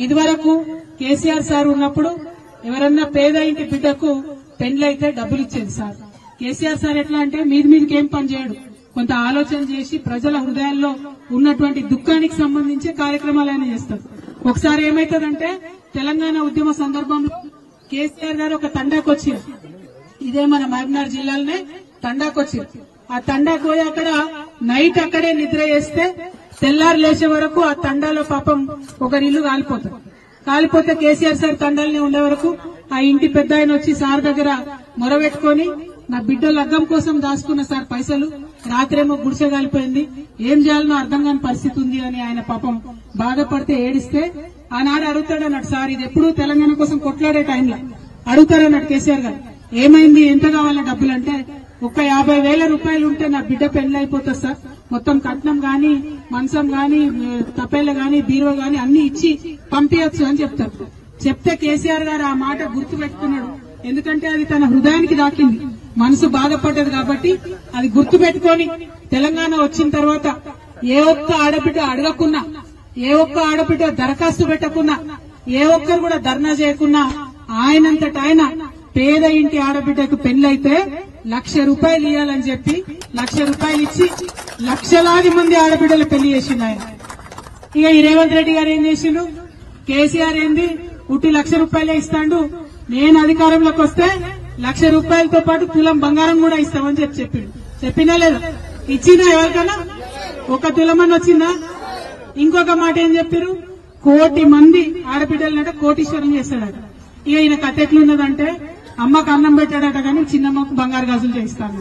ఇదివరకు కేసీఆర్ సార్ ఉన్నప్పుడు ఎవరన్నా పేద ఇంటి బిడ్డకు పెండ్లైతే డబ్బులు ఇచ్చేది సార్. కేసీఆర్ సార్ ఎట్లా అంటే మీదికి ఏం పని చేయడు, కొంత ఆలోచన చేసి ప్రజల హృదయాల్లో ఉన్నటువంటి దుఃఖానికి సంబంధించి కార్యక్రమాలైనా చేస్తారు. ఒకసారి ఏమైతుందంటే తెలంగాణ ఉద్యమ సందర్భంలో కేసీఆర్ గారు ఒక తండాకు వచ్చారు. ఇదే మన మహబూబ్నగర్ జిల్లాలోనే తండాకు వచ్చారు. ఆ తండాకు పోయి అక్కడ నైట్ అక్కడే నిద్ర చేస్తే తెల్లారు లేచే వరకు ఆ తండాలో పాపం ఒకరి ఇల్లు కాలిపోతే కేసీఆర్ సార్ తండాలనే ఉండే వరకు ఆ ఇంటి పెద్ద ఆయన వచ్చి సార్ దగ్గర మొరబెట్టుకుని నా బిడ్డ లగ్గం కోసం దాచుకున్న సార్ పైసలు, రాత్రేమో గుడిసె కాలిపోయింది, ఏం చేయాలనో అర్థం కాని పరిస్థితి ఉంది అని ఆయన పాపం బాధపడితే ఏడిస్తే ఆనాడు అడుగుతాడన్నట్టు సార్, ఇది ఎప్పుడు తెలంగాణ కోసం కొట్లాడే టైంలో అడుగుతారన్నట్టు కేసీఆర్ గారు, ఏమైంది ఎంత కావాలా డబ్బులు అంటే, ఒక 50,000 రూపాయలు ఉంటే నా బిడ్డ పెళ్లి అయిపోతుంది సార్, మొత్తం కట్నం గాని మంచం గాని తపేల గాని బీరువా గాని అన్ని ఇచ్చి పంపించచ్చు అని చెప్తారు. చెప్తే కేసీఆర్ గారు ఆ మాట గుర్తు పెట్టుకున్నాడు. ఎందుకంటే అది తన హృదయానికి దాకింది, మనసు బాధపడ్డది కాబట్టి అది గుర్తు పెట్టుకుని తెలంగాణ వచ్చిన తర్వాత ఏ ఒక్క ఆడబిడ్డ అడగకున్నా, ఏ ఒక్క ఆడబిడ్డ దరఖాస్తు పెట్టకున్నా, ఏ ఒక్కరు కూడా ధర్నా చేయకున్నా ఆయనంతట ఆయన పేద ఇంటి ఆడబిడ్డకు పెళ్లైతే 1,00,000 రూపాయలు ఇవ్వాలని చెప్పి 1,00,000 రూపాయలు ఇచ్చి లక్షలాది మంది ఆడబిడ్డలు పెళ్లి చేసిండు ఆయన. ఇక ఈ రేవంత్ రెడ్డి గారు ఏం చేసిండు, కేసీఆర్ ఏంది ఉట్టి 1,00,000 రూపాయలే ఇస్తాడు, నేను అధికారంలోకి వస్తే 1,00,000 రూపాయలతో పాటు తులం బంగారం కూడా ఇస్తామని చెప్పిండు. చెప్పినా లేదా? ఇచ్చినా ఎవరికైనా ఒక తులమని వచ్చిందా? ఇంకొక మాట ఏం చెప్పారు, 1,00,00,000 మంది ఆడబిడ్డలంటే కోటీశ్వరం చేస్తాడట. ఇక ఈయన కథ ఎట్లున్నదంటే అమ్మకు అన్నం పెట్టాడట కానీ చిన్నమ్మకు బంగారు గాజులు చేయిస్తాను.